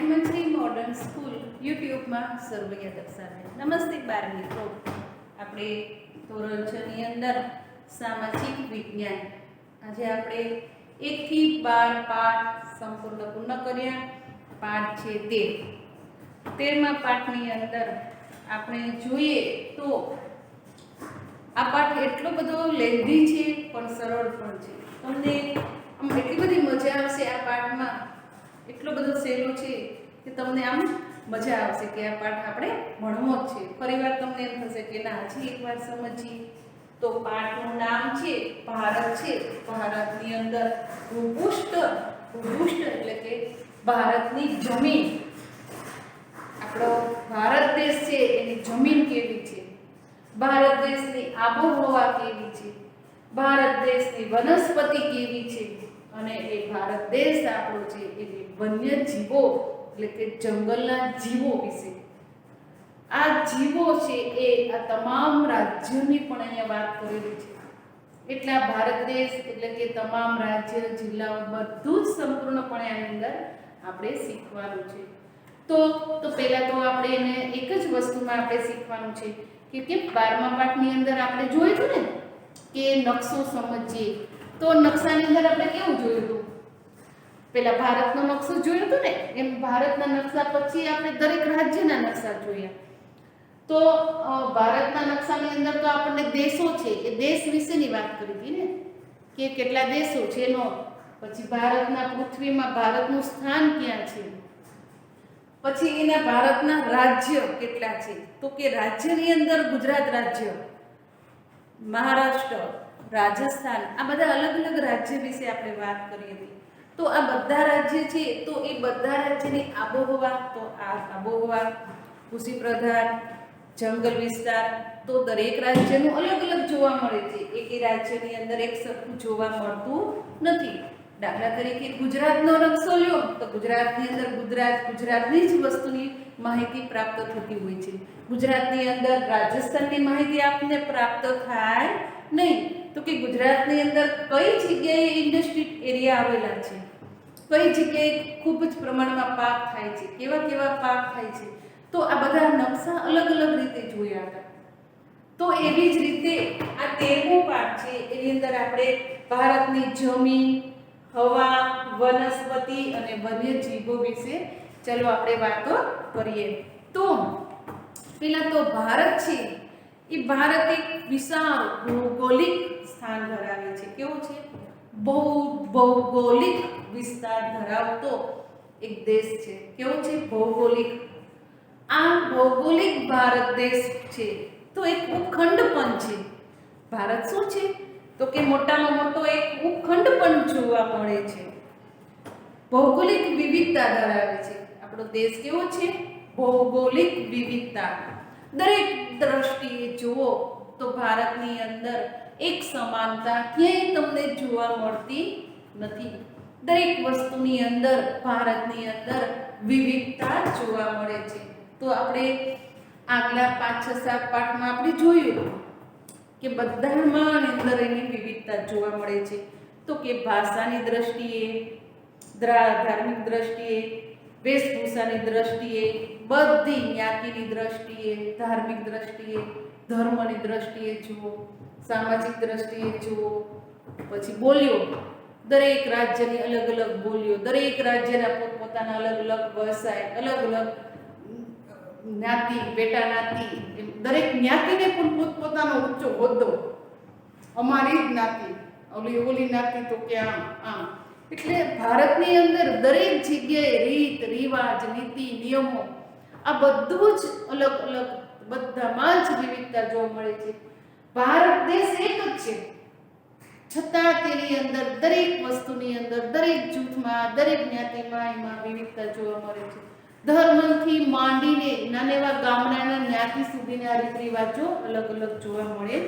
Elementary modern school યુટ્યુબમાં સર્વે દર્શાવે. નમસ્તે બાળ મિત્રો, આપણે ધોરણ 6 ની અંદર સામાજિક વિજ્ઞાન આજે આપણે 1 થી 12 પાઠ સંપૂર્ણ પૂર્ણ કર્યા. પાઠ છે 13મા પાઠની અંદર આપણે જોઈએ તો આ પાઠ એટલો બધો લેન્ધી છે પણ સરળ પણ છે. તમને આમ એટલી બધી મજા આવશે આ પાઠમાં, એટલો બધો સહેલો છે કે તમને આમ મજા આવશે કે આ પાઠ આપણે ભણવો જ છે. ફરીવાર તમને એમ થશે કે ના હજી એકવાર સમજીએ. તો પાઠનું નામ છે ભારત છે. ભારતની અંદર ભૂપૃષ્ઠ એટલે કે ભારતની જમીન, આપણો ભારત દેશ છે એની જમીન કેવી છે, ભારત દેશની આબોહવા કેવી છે, ભારત દેશની વનસ્પતિ કેવી છે, અને એ ભારત દેશ આપણો છે એની વન્ય જીવો એટલે કે જંગલના જીવો વિશે. આ જીવો છે એ આ તમામ રાજ્યોની પણ અહીંયા વાત કરેલી છે. એટલે આ ભારત દેશ એટલે કે તમામ રાજ્ય, જિલ્લાઓ બધું જ સંપૂર્ણપણે આની અંદર આપણે શીખવાનું છે. તો પહેલા તો આપણે એને એક જ વસ્તુમાં આપણે શીખવાનું છે કે 12મા પાઠની અંદર આપણે જોયું હતું ને કે નકશો સમજીએ. તો નકશાની અંદર આપણે કેવું જોયું હતું? પેલા ભારતનો નકશો જોયો હતો ને, એમ ભારતના નકશા પછી આપણે દરેક રાજ્યના નકશા જોયા. તો ભારતના નકશાની અંદર તો આપણને દેશો છે એ દેશ વિશેની વાત કરી હતી ને કે કેટલા દેશો છે એનો, પછી ભારતના પૃથ્વીમાં ભારતનું સ્થાન ક્યાં છે, પછી એના ભારતના રાજ્ય કેટલા છે. તો કે રાજ્યની અંદર ગુજરાત રાજ્ય, મહારાષ્ટ્ર, રાજસ્થાન, આ બધા અલગ અલગ રાજ્ય વિશે આપણે વાત કરી હતી. તો આ બધા રાજ્ય છે તો એ બધા રાજ્યની આબોહવા, તો આ આબોહવા કૃષિ પ્રધાન, જંગલ વિસ્તાર, તો દરેક રાજ્યનું અલગ અલગ જોવા મળે છે. એક રાજ્યની અંદર એક સરખું જોવા મળતું નથી. દાખલા તરીકે ગુજરાતનો નકશો લ્યો તો ગુજરાતની અંદર ગુજરાતની જ વસ્તુની માહિતી પ્રાપ્ત થતી હોય છે. ગુજરાતની અંદર રાજસ્થાનની માહિતી આપણને પ્રાપ્ત થાય નહીં. તો કે ગુજરાતની અંદર કઈ જગ્યાએ ઇન્ડસ્ટ્રી એરિયા આવેલા છે, કઈ જગ્યાએ ખૂબ જ પ્રમાણમાં પાક થાય છે, કેવા કેવા પાક થાય છે, તો આ બધા નકશા અલગ અલગ રીતે જોયા હતા. તો એવી જ રીતે આ 13મો પાઠ છે એની અંદર આપણે ભારતની જમીન, હવા, વનસ્પતિ અને વન્યજીવો વિશે ચલો આપણે વાતો કરીએ. તો પેલા તો ભારત છે એ ભારત એક વિશાળ ભૌગોલિક સ્થાન ધરાવે છે. કેવું છે? ભૌગોલિક વિસ્તાર ધરાવતો એક દેશ છે. કેવો છે? ભૌગોલિક. આ ભૌગોલિક ભારત દેશ છે તો એક ઉપખંડ પણ છે. ભારત શું છે? તો કે મોટામાં મોટો એક ઉપખંડ પણ જોવા મળે છે. ભૌગોલિક વિવિધતા ધરાવે છે. આપણો દેશ કેવો છે? ભૌગોલિક વિવિધતા. દરેક દ્રષ્ટિએ જુઓ તો ભારતની અંદર એક સમાનતા ક્યાંય તમને જોવા મળતી નથી. દરેક વસ્તુની અંદર ભારતની અંદર વિવિધતા જોવા મળે છે. તો આપણે આગલા 5-6-7 પાઠમાં આપણે જોયું કે બધામાં અંદર એની વિવિધતા જોવા મળે છે. તો કે ભાષાની દ્રષ્ટિએ, ધાર્મિક દ્રષ્ટિએ, વેશભૂષાની દ્રષ્ટિએ, બધી જ્ઞાતિની દ્રષ્ટિએ, ધાર્મિક દ્રષ્ટિએ, ધર્મની દ્રષ્ટિએ જુઓ, સામાજિક દ્રષ્ટિએ જુઓ, પછી બોલીઓ, દરેક રાજ્યની અલગ અલગ બોલીઓ, દરેક રાજ્યના પોતપોતાના અલગ અલગ વ્યવસાય, અલગ અલગ જ્ઞાતિ, પેટા જ્ઞાતિ, દરેક જ્ઞાતિને પણ પોતપોતાનો ઊંચો હોદ્દો. અમારી જ્ઞાતિ, ઓલી જ્ઞાતિ તો કે આમ. એટલે ભારતની અંદર દરેક જગ્યાએ રીત રિવાજ, નીતિ નિયમો, આ બધું જ અલગ અલગ, બધામાં જ વિવિધતા જોવા મળે છે. ભારત દેશ એક જ છે છતાં તેની અંદર દરેક વસ્તુની અંદર, દરેક જૂથમાં, દરેક જ્ઞાતિમાં એમાં વિવિધતા જોવા મળે છે. ધર્મથી માંડીને નાના એવા ગામડાના જ્ઞાતિ સુધીના રીત રિવાજો અલગ અલગ જોવા મળે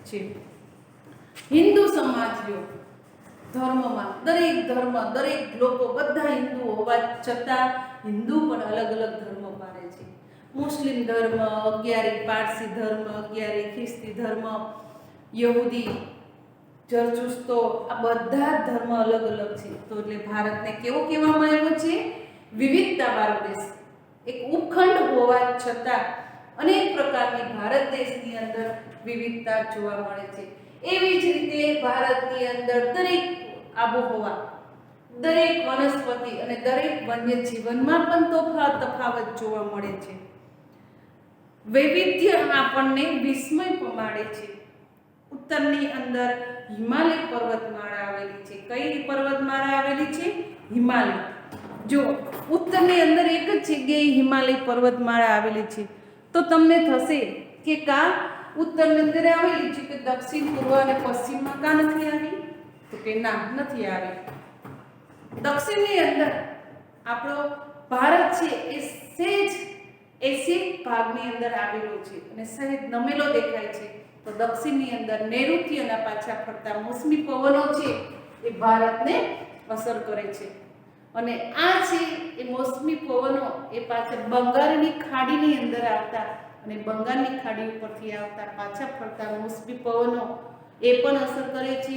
છે. હિન્દુ સમાજ લ્યો, ધર્મમાં દરેક ધર્મ, દરેક લોકો બધા હિન્દુ હોવા છતાં હિન્દુ પણ અલગ અલગ ધર્મ પાળે છે. મુસ્લિમ ધર્મ, 11 પારસી ધર્મ, 11 ખ્રિસ્તી ધર્મ, યહૂદી, જરજુસ્તો, આ બધા ધર્મ અલગ અલગ છે. તો એટલે ભારતને કેવો કહેવામાં આવ્યો છે? વિવિધતાવાળો દેશ, એક ઉપખંડ હોવા છતાં અનેક પ્રકારની ભારત દેશની અંદર વિવિધતા જોવા મળે છે. એવી જ રીતે ભારતની અંદર દરેક આબોહવા, દરેક વનસ્પતિ અને દરેક વન્ય જીવનમાં પણ તફાવત જોવા મળે છે. વૈવિધ્ય આપણને વિસ્મય પમાડે છે. ઉત્તરની અંદર હિમાલય પર્વતમાળા આવેલી છે. કઈ પર્વતમાળા આવેલી છે? હિમાલય. જો ઉત્તરની અંદર એક જ જગ્યાએ હિમાલય પર્વતમાળા આવેલી છે, તો તમને થશે કે કા ઉત્તરની અંદર આવેલી છે કે દક્ષિણ, પૂર્વ અને પશ્ચિમમાં કા નથી આવી? તો કે ના, નથી આવી. દક્ષિણની અંદર આપણો ભારત છે એ સહેજ એશિયન ભાગની અંદર આવેલો છે અને સહેજ નમેલો દેખાય છે. તો દક્ષિણની અંદર નૈઋત્યના પાછા ફરતા મોસમી પવનો છે એ ભારતને અસર કરે છે. અને આ છે એ મોસમી પવનો એ પાછા બંગાળની ખાડીની અંદર આવતા અને બંગાળની ખાડી ઉપરથી આવતા પાછા ફરતા મોસમી પવનો એ પણ અસર કરે છે.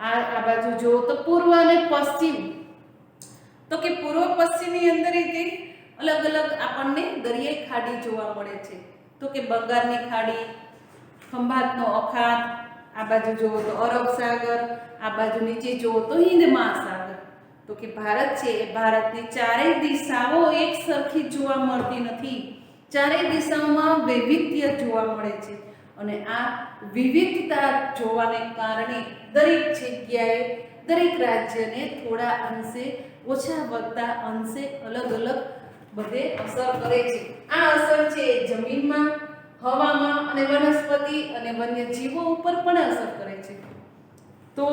આ બાજુ જો તો પૂર્વ અને પશ્ચિમ, તો કે પૂર્વ પશ્ચિમની અંદર એ અલગ અલગ આપણને દરિયાઈ ખાડી જોવા મળે છે. તો કે બંગાળની ખાડી, ખંભાતનો અખાત, આ બાજુ જુઓ તો અરબ સાગર, આ બાજુ નીચે જુઓ તો હિન્દ મહાસાગર. તો કે ભારત છે એ ભારતની ચારેય દિશાઓ એક સરખી જોવા મળતી નથી. ચારેય દિશાઓમાં વૈવિધ્ય જોવા મળે છે અને આ વિવિધતા જોવાને કારણે દરેક જગ્યાએ દરેક રાજ્યને થોડા અંશે ઓછા વધતા અંશે અલગ અલગ બધે અસર કરે છે. આ અસર છે જમીનમાં, હવામાં અને વનસ્પતિ અને વન્ય જીવો ઉપર પણ અસર કરે છે. તો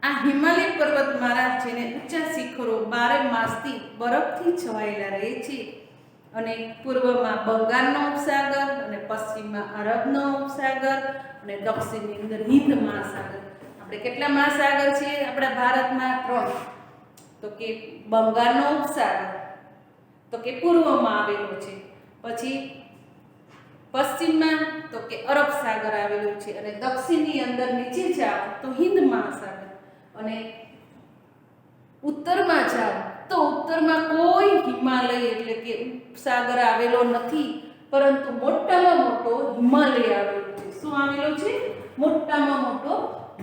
આ હિમાલય પર્વતમાળા જેને ઊંચા શિખરો 12 માસથી બરફથી છવાયેલા રહે છે અને પૂર્વમાં બંગાળનો ઉપસાગર અને પશ્ચિમમાં અરબનો ઉપસાગર અને દક્ષિણની અંદર હિન્દ મહાસાગર. આપણે કેટલા મહાસાગર છે આપણા ભારતમાં? 3. તો કે બંગાળનો ઉપસાગર તો કે પૂર્વમાં આવેલો છે, પછી પશ્ચિમમાં તો કે અરબ સાગર આવેલું છે અને દક્ષિણની અંદર નીચે જાઓ તો હિન્દ મહાસાગર અને ઉત્તરમાં જાઓ તો ઉત્તરમાં કોઈ હિમાલય એટલે કે ઉપસાગર આવેલો નથી, પરંતુ મોટામાં મોટો હિમાલય આવેલો છે. શું આવેલો છે? મોટામાં મોટો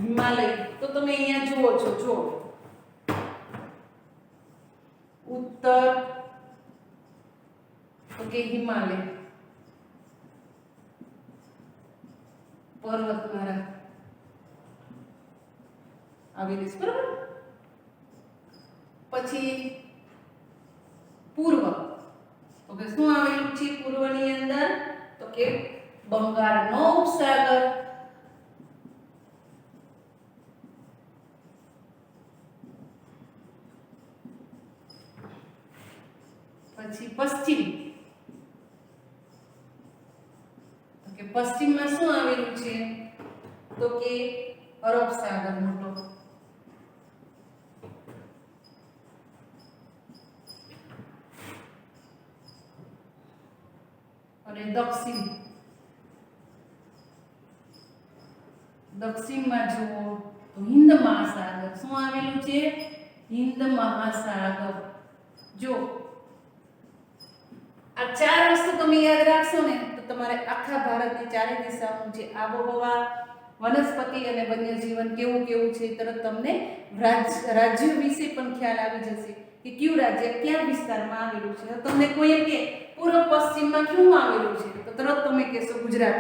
હિમાલય. તો તમે અહીંયા જુઓ છો, જો ઉત્તર તો કે હિમાલય પર્વતમાળા આવેલી છે, બરાબર. પછી પૂર્વ તો કે શું આવેલું છે પૂર્વની અંદર? તો કે બંગાળનો ઉપસાગર. પછી પશ્ચિમ તો કે પશ્ચિમમાં શું આવેલું છે? તો કે અરબ સાગર મોટો. અને દક્ષિણમાં જુઓ તો હિન્દ મહાસાગર. શું આવેલું છે? હિન્દ મહાસાગર. જો આ ચાર વસ્તુ તમે યાદ રાખશો ને તો તમારે આખા ભારતની ચારે દિશાઓનું જે આબોહવા, વનસ્પતિ અને વન્ય જીવન કેવું કેવું છે તરત તમને રાજ્ય વિશે પણ ખ્યાલ આવી જશે કે કયું રાજ્ય કયા વિસ્તારમાં આવેલું છે. તમને કોઈ કે પૂર્વ પશ્ચિમમાં ક્યું આવેલું છે તો તરત તમે કહેશો ગુજરાત,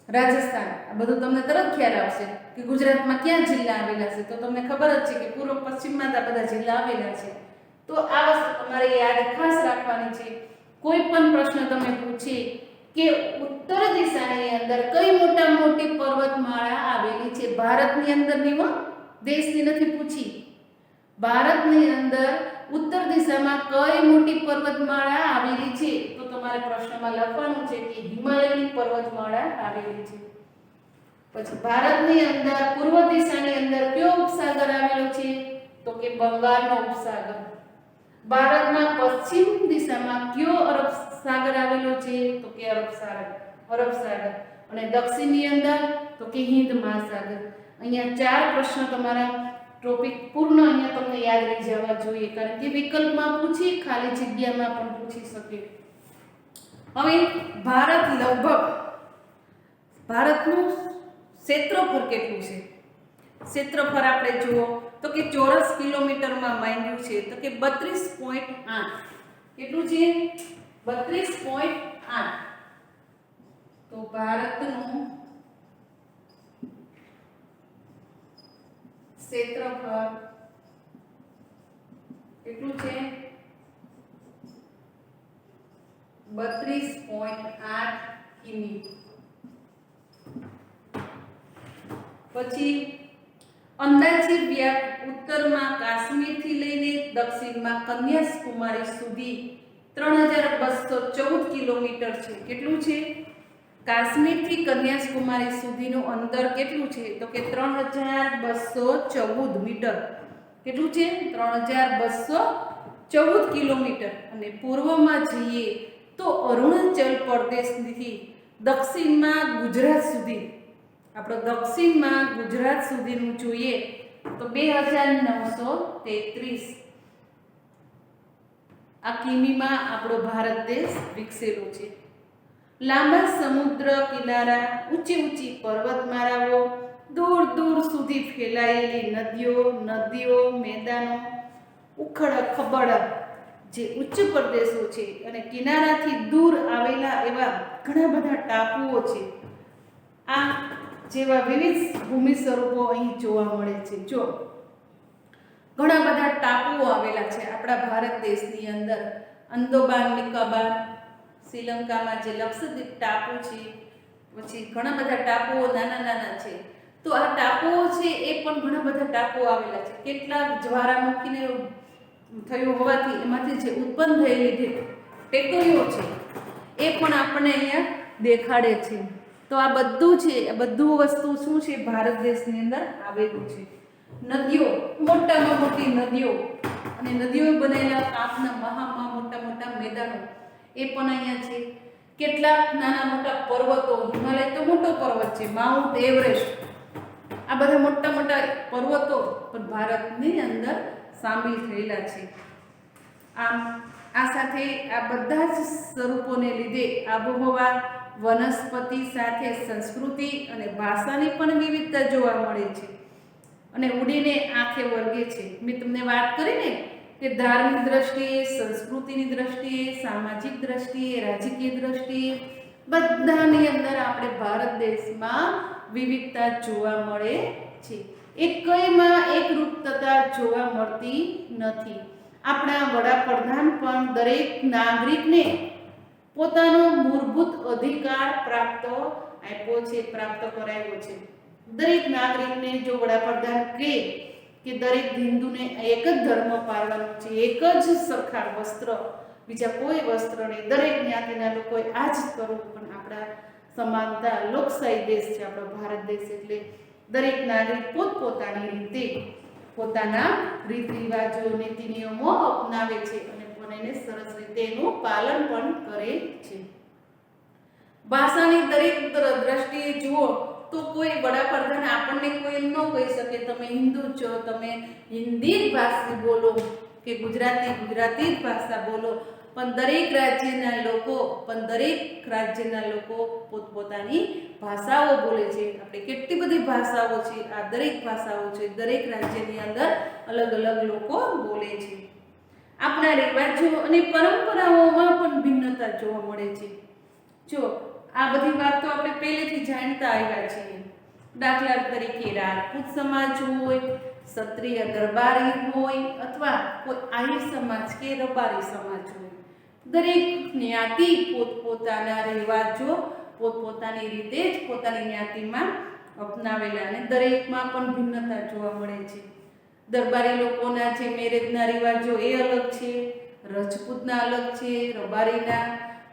રાજસ્થાન. આ બધું તમને તરત ખ્યાલ આવશે કે ગુજરાતમાં ક્યાં જિલ્લા આવેલા છે. તો તમને ખબર જ છે કે પૂર્વ પશ્ચિમમાં આ બધા જિલ્લા આવેલા છે. તો આ વસ્તુ તમારે યાદ ખાસ રાખવાની છે. કોઈ પણ પ્રશ્ન તમે પૂછે કે ઉત્તર દિશાની અંદર કઈ મોટી પર્વતમાળા આવેલી છે, ભારતની અંદરની દેશની નથી પૂછી, ભારતની અંદર ઉત્તર દિશામાં કઈ મોટી પર્વતમાળા આવેલી છે તો તમારે પ્રશ્નમાં લખવાનું છે કે હિમાલયની પર્વતમાળા આવેલી છે. પછી ભારતની અંદર પૂર્વ દિશાની અંદર કયો ઉપસાગર આવેલો છે તો કે બંગાળનો ઉપસાગર. ભારતમાં પશ્ચિમ દિશામાં કયો અરબ સાગર આવેલો છે તો કે અરબ સાગર. અને દક્ષિણની અંદર તો કે હિન્દ મહાસાગર. અહીંયા ચાર પ્રશ્નો તમારા ટોપિક પૂર્ણ અહીંયા તમને યાદ રહી જવા જોઈએ, કારણ કે વિકલ્પમાં પૂછી, ખાલી જગ્યામાં પણ પૂછી શકે. હવે ભારતનું ક્ષેત્રફળ કેટલું છે? ક્ષેત્રફળ આપણે જુઓ તો કે ચોરસ કિલોમીટરમાં માંડ્યું છે તો કે 32.8. કેટલું છે? 32.8. તો ભારતનું ક્ષેત્રફળ કેટલું છે? 32.8 કિમી. પછી અંદાજિત વ્યાપ ઉત્તરમાં કાશ્મીરથી લઈને દક્ષિણમાં કન્યાકુમારી સુધી 3214 કિલોમીટર છે. કેટલું છે? કાશ્મીરથી કન્યાકુમારી સુધીનું અંતર કેટલું છે? તો કે 3214 મીટર. કેટલું છે? 3214 કિલોમીટર. અને પૂર્વમાં જઈએ તો અરુણાચલ પ્રદેશથી દક્ષિણમાં ગુજરાત સુધી, આપણો દક્ષિણમાં ગુજરાત સુધીનું જોઈએ તો 2933 આ કિમીમાં આપણો ભારત દેશ વિકસેલો છે. લાંબા સમુદ્ર કિનારા, ઊંચી પર્વતમાળાઓ, દૂર દૂર સુધી ફેલાયેલી નદીઓ, મેદાનો, ઉખડ-ખબડ જે ઉચ્ચ પ્રદેશો છે અને કિનારાથી દૂર આવેલા એવા ઘણા બધા ટાપુઓ છે. આ જેવા વિવિધ ભૂમિ સ્વરૂપો અહીં જોવા મળે છે. જો ઘણા બધા ટાપુઓ આવેલા છે આપણા ભારત દેશની અંદર. અંદોમાન નિકોબાર, શ્રીલંકામાં જે લક્ષદ્વીપ ટાપુ છે, પછી ઘણા બધા ટાપુઓ નાના છે. તો આ ટાપુઓ છે એ પણ ઘણા બધા ટાપુઓ આવેલા છે. કેટલાક જ્વાળામુખીને થયું હોવાથી એમાંથી જે ઉત્પન્ન થયેલી ટેકરીઓ છે એ પણ આપણને અહીંયા દેખાડે છે. તો આ બધું છે, આ બધું વસ્તુ શું છે? ભારત દેશની અંદર આવેલું છે. નદીઓ, મોટામાં મોટી નદીઓ અને નદીઓ બનેલા કાપના મોટા મેદાનો એ પણ અહીંયા છે. કેટલાક નાના મોટા પર્વતો, હિમાલય તો મોટો પર્વત છે, માઉન્ટ એવરેસ્ટ, આ બધા મોટા પર્વતો પણ ભારતની અંદર સામેલ થયેલા છે. આમ આ સાથે આ બધા જ સ્વરૂપોને લીધે આબોહવા, વનસ્પતિ સાથે સંસ્કૃતિ અને ભાષાની પણ વિવિધતા જોવા મળે છે અને ઉડીને આંખે વળગે છે. મેં તમને વાત કરી ને કે ધાર્મિક દ્રષ્ટિએ, સંસ્કૃતિની દ્રષ્ટિએ, સામાજિક દ્રષ્ટિએ, રાજકીય દ્રષ્ટિએ બધાની અંદર આપણે ભારત દેશમાં વિવિધતા જોવા મળે છે. એકમાં એકરૂપતા જોવા મળતી નથી. આપણા વડાપ્રધાન પણ દરેક નાગરિકને પોતાનો મૂળભૂત અધિકાર પ્રાપ્ત કરાવ્યો છે. દરેક નાગરિકને જો વડાપ્રધાન કહે કે દરેક હિન્દુને એક જ ધર્મ પાળવાનો છે, એક જ સરખા વસ્ત્ર, બીજા કોઈ વસ્ત્ર નહીં, દરેક જ્ઞાતિના લોકોએ આ જ કરવું. પણ આપણા સમાનતા લોકશાહી દેશ છે આપણો ભારત દેશ, એટલે દરેક નાગરિક પોતપોતાની રીતે પોતાના રીત રિવાજો, નીતિ નિયમો અપનાવે છે અને એને સરસ રીતે એનું પાલન પણ કરે છે. ભાષાની દરેક દ્રષ્ટિએ જુઓ તો કોઈ વડાપ્રધાન આપણને કોઈ એમ ન કહી શકે તમે હિન્દુ છો, તમે હિન્દી જ ભાષા બોલો કે ગુજરાતી જ ભાષા બોલો. પણ દરેક રાજ્યના લોકો પોતપોતાની ભાષાઓ બોલે છે. આપણે કેટલી બધી ભાષાઓ છે, આ દરેક ભાષાઓ છે દરેક રાજ્યની અંદર અલગ અલગ લોકો બોલે છે. આપણા રિવાજો અને પરંપરાઓમાં પણ ભિન્નતા જોવા મળે છે. જો આ બધી વાત તો આપણે પહેલેથી જાણતા આવ્યા છીએ. દાખલા તરીકે રાજપૂત સમાજ હોય, ક્ષત્રિય દરબારી હોય અથવા કોઈ આહિર સમાજ કે રબારી સમાજ હોય, દરેક જ્ઞાતિ પોતપોતાના રિવાજો પોતપોતાની રીતે જ પોતાની જ્ઞાતિમાં અપનાવેલા અને દરેકમાં પણ ભિન્નતા જોવા મળે છે. દરબારી લોકોના જે મેરેજના રિવાજો એ અલગ છે, રજપૂતના અલગ છે, રબારીના,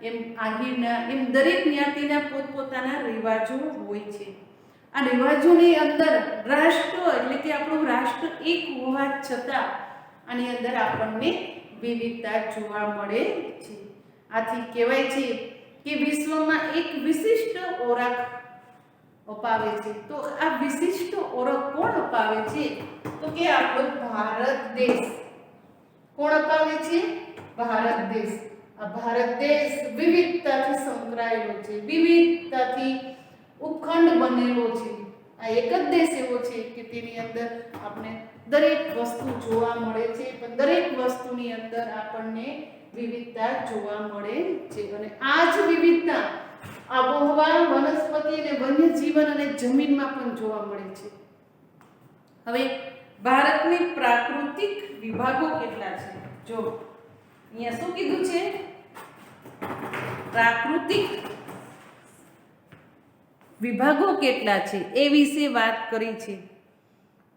એમ આહિરના, એમ દરેક જ્ઞાતિના પોતપોતાના રિવાજો હોય છે. આ રિવાજોની અંદર રાષ્ટ્ર એટલે કે આપણું રાષ્ટ્ર એક હોવા છતાં આની અંદર આપણને વિવિધતા જોવા મળે છે. આથી કહેવાય છે કે વિશ્વમાં એક વિશિષ્ટ ઓળખ અપાવે છે. તો આ વિશિષ્ટ ઓળખ કોણ અપાવે છે? તો કે આપણો ભારત દેશ. કોણ અપાવે છે? ભારત દેશ. આ ભારત દેશ વિવિધતાથી સંકળાયેલો છે, વિવિધતાથી ઉપખંડ બનેલો છે. આ એક જ દેશ એવો છે કે તેની અંદર આપણે દરેક વસ્તુ જોવા મળે છે, પણ દરેક વસ્તુની અંદર આપણને વિવિધતા જોવા મળે છે. અને આ જ વિવિધતા આબોહવા, વનસ્પતિ અને વન્યજીવન અને જમીનમાં પણ જોવા મળે છે. હવે ભારતની પ્રાકૃતિક વિભાગો કેટલા છે? જો અહીંયા શું કીધું છે? પ્રાકૃતિક વિભાગો કેટલા છે એ વિશે વાત કરી છે.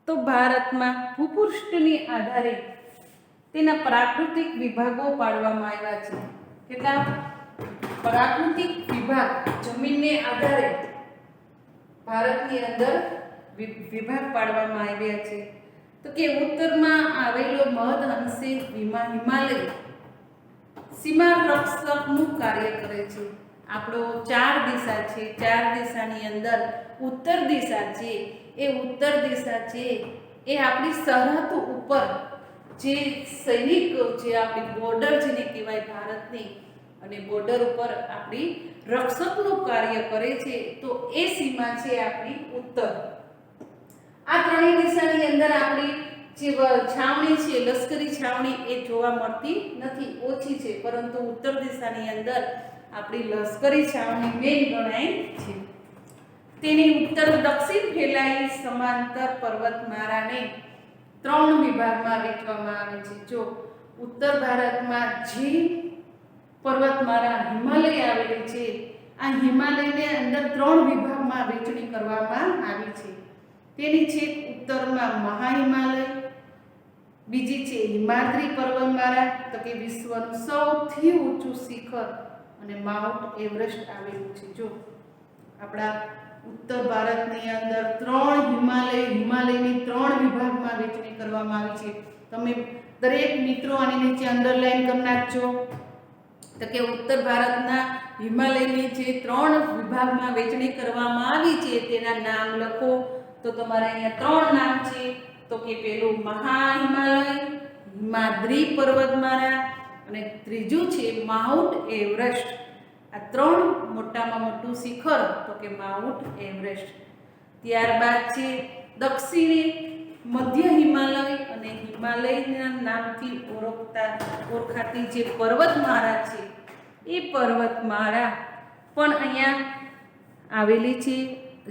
તો ભારતમાં ભૂપૃષ્ઠની આધારે તેના પ્રાકૃતિક વિભાગો પાડવામાં આવ્યા છે. કેટલા પ્રાકૃતિક વિભાગ જમીનને આધારે ભારતની અંદર વિભાગ પાડવામાં આવ્યા છે? તો કે ઉત્તરમાં આવેલો મહદ અંશે હિમાલય સીમા રક્ષકનું કાર્ય કરે છે. આપણો 4 દિશા છે, 4 દિશાની અંદર ઉત્તર દિશા છે. એ ઉત્તર દિશા છે એ આપણી સરહદ ઉપર જે સૈનિકો છે, આપણી બોર્ડર જેને કહેવાય ભારતની, અને બોર્ડર ઉપર આપણી રક્ષકનું કાર્ય કરે છે. તો એ સીમા છે આપણી ઉત્તર. આ ત્રણેય દિશાની અંદર આપણી જે છાવણી છે, લશ્કરી છાવણી, એ જોવા મળતી નથી, ઓછી છે. પરંતુ ઉત્તર દિશાની અંદર આપણી લશ્કરી છાવણી મેન ગણાય છે. તેની ઉત્તર દક્ષિણ ફેલાયેલી સમાંતર પર્વતમાળાને 3 વિભાગમાં વહેંચવામાં આવે છે. જો ઉત્તર ભારતમાં જે પર્વતમાળા હિમાલય આવેલી છે, આ હિમાલયને અંદર 3 વિભાગમાં વહેંચણી કરવામાં આવી છે. તેની છેક ઉત્તરમાં મહાહિમાલય, બીજી છે હિમાદ્રી પર્વતમાળા, તો કે વિશ્વનું સૌથી ઊંચું શિખર, અને માઉન્ટ એવરેસ્ટ આવેલું છે. જો આપણા ઉત્તર ભારતની અંદર 3 હિમાલયની 3 વિભાગમાં વહેંચણી કરવામાં આવી છે. તમે દરેક મિત્રો આની નીચે અંડરલાઈન કરી નાખજો. તો કે ઉત્તર ભારતના હિમાલયની જે 3 વિભાગમાં વહેંચણી કરવામાં આવી છે તેના નામ લખો. તો તમારે અહીંયા 3 નામ છે. તો કે પેલું મહાહિમાલય, હિમાદ્રી પર્વતમાળા, અને ત્રીજું છે માઉન્ટ એવરેસ્ટ. આ 3 મોટામાં મોટું શિખર તો કે માઉન્ટ એવરેસ્ટ. ત્યારબાદ છે દક્ષિણે મધ્ય હિમાલય અને હિમાલયના નામથી ઓળખાતી જે પર્વતમાળા છે, એ પર્વતમાળા પણ અહીંયા આવેલી છે,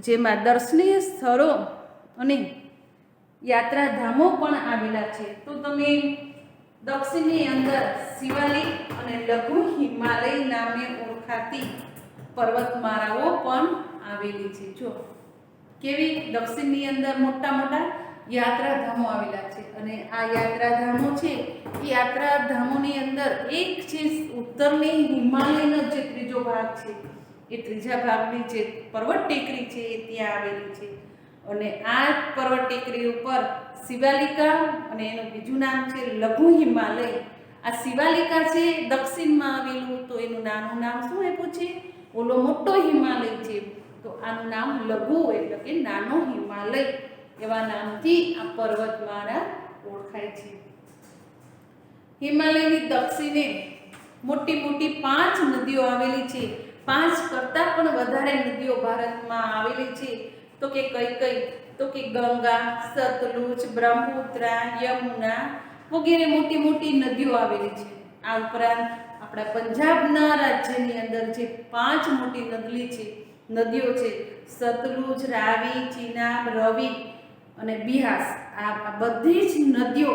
જેમાં દર્શનીય સ્થળો અને યાત્રાધામો પણ આવેલા છે. તો તમે દક્ષિણની અંદર શિવાલિક અને લઘુ હિમાલય નામે ઓળખાતી પર્વતમાળાઓ પણ આવેલી છે. જો કેવી દક્ષિણની અંદર મોટા મોટા યાત્રાધામો આવેલા છે. અને આ યાત્રાધામો છે, એ યાત્રાધામોની અંદર એક છે ઉત્તરની હિમાલયનો જે ત્રીજો ભાગ છે, એ ત્રીજા ભાગની જે પર્વત ટેકરી છે એ ત્યાં આવેલી છે. અને આ પર્વત ટેકરી ઉપર શિવાલિકા, અને એનું બીજું નામ છે લઘુ હિમાલય. આ શિવાલિકા છે દક્ષિણમાં આવેલું, તો એનું નાનું નામ શું આપ્યું છે? ઓલો મોટો હિમાલય છે, તો આનું નામ લઘુ એટલે કે નાનો હિમાલય, એવા નામથી આ પર્વતમાળા ઓળખાય છે. હિમાલયની દક્ષિણે મોટી મોટી 5 નદીઓ આવેલી છે. 5 કરતાં પણ વધારે નદીઓ ભારતમાં આવેલી છે. તો કે કઈ કઈ? તો કે ગંગા, સતલુજ, બ્રહ્મપુત્રા, યમુના વગેરે મોટી મોટી નદીઓ આવેલી છે. આ ઉપરાંત આપણા પંજાબના રાજ્યની અંદર જે 5 મોટી નદીઓ છે, સતલુજ, રાવી, ચિનાબ, રવિ અને બિયાસ, આ બધી જ નદીઓ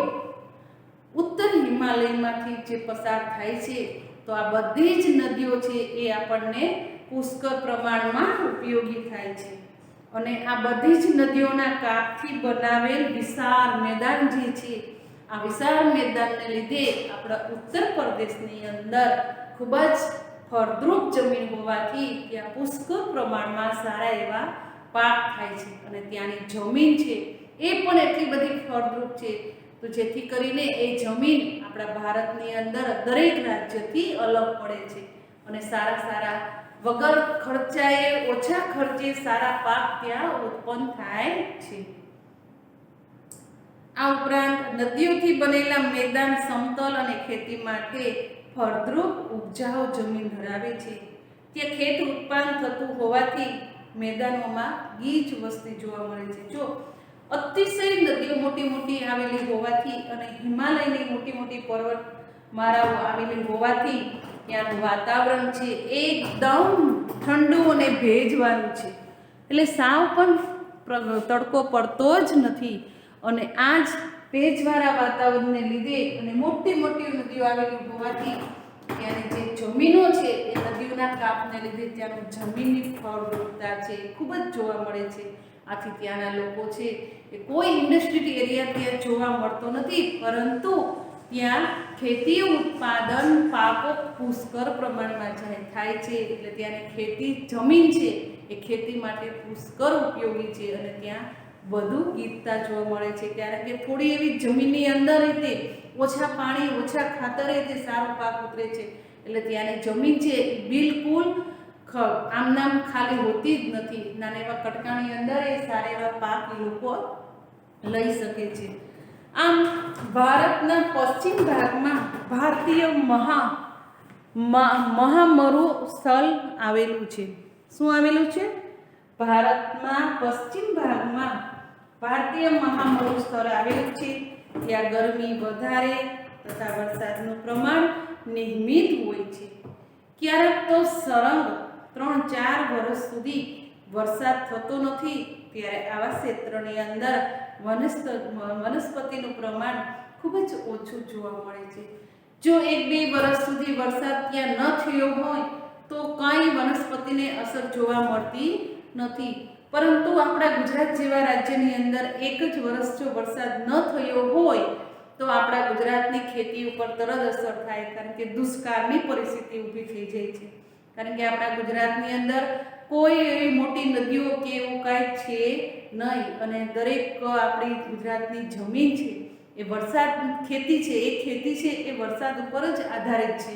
ઉત્તર હિમાલયમાંથી જે પસાર થાય છે. તો આ બધી જ નદીઓ છે એ આપણને પુષ્કળ પ્રમાણમાં ઉપયોગી થાય છે. અને આ બધી જ નદીઓના કાંઠથી બનાવેલ વિશાળ મેદાન જે છે, આ વિશાળ મેદાનને લીધે આપણા ઉત્તર પ્રદેશની અંદર ખૂબ જ ફળદ્રુપ જમીન હોવાથી ત્યાં પુષ્કળ પ્રમાણમાં સારા એવા પાક થાય છે. અને ત્યાંની જમીન છે એ પણ એટલી બધી ફળદ્રુપ છે, તો જેથી કરીને એ જમીન આપણા ભારતની અંદર દરેક રાજ્યથી અલગ પડે છે. અને સારા સારા વગર ખર્ચાએ ઓછા ખર્ચે સારા પાક ત્યાં ઉત્પન્ન થાય છે. આ ઉપરાંત નદીઓથી બનેલા મેદાન સમતલ અને ખેતી માટે ફળદ્રુપ ઉપજાઉ જમીન ધરાવે છે. ત્યાં ખેત ઉત્પાદન થતું હોવાથી મેદાનોમાં ગીચ વસ્તી જોવા મળે છે. જો અતિશય નદીઓ મોટી મોટી આવેલી હોવાથી અને હિમાલયની મોટી મોટી પર્વતમાળાઓ આવેલી હોવાથી ત્યાંનું વાતાવરણ છે એકદમ ઠંડુ અને ભેજવાળું છે. એટલે સાવ પણ તડકો પડતો જ નથી. અને આ જ ભેજવાળા વાતાવરણને લીધે અને મોટી મોટી નદીઓ આવેલી હોવાથી ત્યાંની જે જમીનો છે એ નદીઓના કાપને લીધે ત્યાંનું જમીનની ફળદ્રુપતા છે એ ખૂબ જ જોવા મળે છે. આથી ત્યાંના લોકો છે એ કોઈ ઇન્ડસ્ટ્રીયલ એરિયા ત્યાં જોવા મળતો નથી, પરંતુ ત્યાં ખેતી ઉત્પાદન પાકો પુષ્કળ પ્રમાણમાં થાય છે. એટલે ત્યાંની ખેતી જમીન છે એ ખેતી માટે પુષ્કળ ઉપયોગી છે અને ત્યાં વધુ ગીચતા જોવા મળે છે. કારણ કે થોડી એવી જમીનની અંદર તે ઓછા પાણી ઓછા ખાતરે તે સારો પાક ઉતરે છે. એટલે ત્યાંની જમીન છે બિલકુલ આમ નામ ખાલી હોતી જ નથી. નાના એવા કટકાની અંદર એ સારા એવા પાક એ લોકો લઈ શકે છે. આમ ભારતના પશ્ચિમ ભાગમાં ભારતીય મહામરુસ્થળ આવેલું છે. શું આવેલું છે? ભારતમાં પશ્ચિમ ભાગમાં ભારતીય મહામરુસ્થળ આવેલું છે. ત્યાં ગરમી વધારે તથા વરસાદનું પ્રમાણ નિયમિત હોય છે. ક્યારેક તો સળંગ 3-4 વર્ષ સુધી વરસાદ થતો નથી. ત્યારે આવા ક્ષેત્રની અંદર વનસ્પતિનું પ્રમાણ ખૂબ જ ઓછું જોવા મળે છે. જો 1-2 વર્ષ સુધી વરસાદ ત્યાં ન થયો હોય તો કંઈ વનસ્પતિને અસર જોવા મળતી નથી. પરંતુ આપણા ગુજરાત જેવા રાજ્યની અંદર એક જ વર્ષ જો વરસાદ ન થયો હોય તો આપણા ગુજરાતની ખેતી ઉપર તરત અસર થાય. કારણ કે દુષ્કાળની પરિસ્થિતિ ઊભી થઈ જાય છે. કારણ કે આપણા ગુજરાતની અંદર કોઈ એવી મોટી નદીઓ કે એવું કાંઈ છે નહીં અને દરેક આપણી ગુજરાતની જમીન છે એ વરસાદ ખેતી છે એ વરસાદ ઉપર જ આધારિત છે.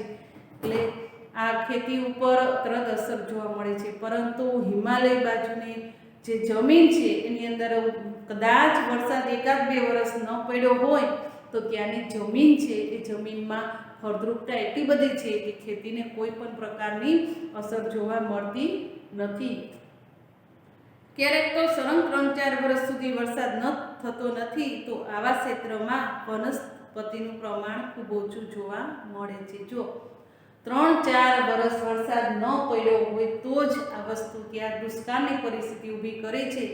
એટલે આ ખેતી ઉપર તરત અસર જોવા મળે છે. પરંતુ હિમાલય બાજુની જે જમીન છે એની અંદર કદાચ વરસાદ 1-2 વર્ષ ન પડ્યો હોય તો ત્યાંની જમીન છે એ જમીનમાં ફળદ્રુપતા એટલી બધી છે કે ખેતીને કોઈ પણ પ્રકારની અસર જોવા મળતી નથી. ક્યારેક તો સળંગ 3-4 વર્ષ સુધી વરસાદ ન થતો નથી તો આવા ક્ષેત્રમાં વનસ્પતિનું પ્રમાણ ખૂબ ઓછું જોવા મળે છે. જો 3-4 વર્ષ વરસાદ ન પડ્યો હોય તો જ આ વસ્તુ ત્યાં દુષ્કાળની પરિસ્થિતિ ઊભી કરે છે.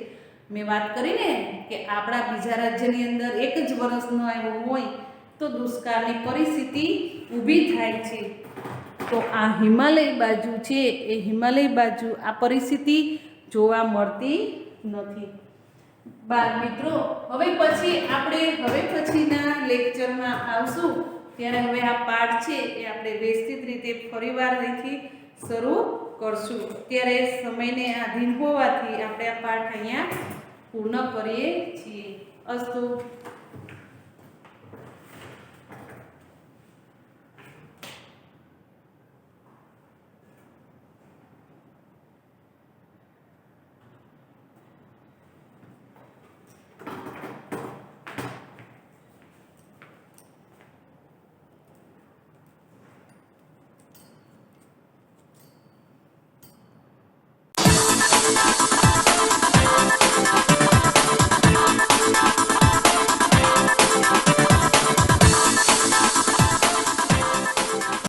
મેં વાત કરીને કે આપણા બીજા રાજ્યની અંદર એક જ વર્ષ ન આવ્યો હોય તો દુષ્કાળની પરિસ્થિતિ ઊભી થાય છે. તો આ હિમાલય બાજુ છે એ હિમાલય બાજુ આ પરિસ્થિતિ જોવા મળતી નથી. બાળ મિત્રો, હવે પછીના લેક્ચરમાં આવશું ત્યારે હવે આ પાઠ છે એ આપણે વ્યવસ્થિત રીતે ફરીવાર અહીંથી શરૂ કરશું. ત્યારે સમયને આધીન હોવાથી આપણે આ પાઠ અહીંયા પૂર્ણ કરીએ છીએ. અસ્તુ.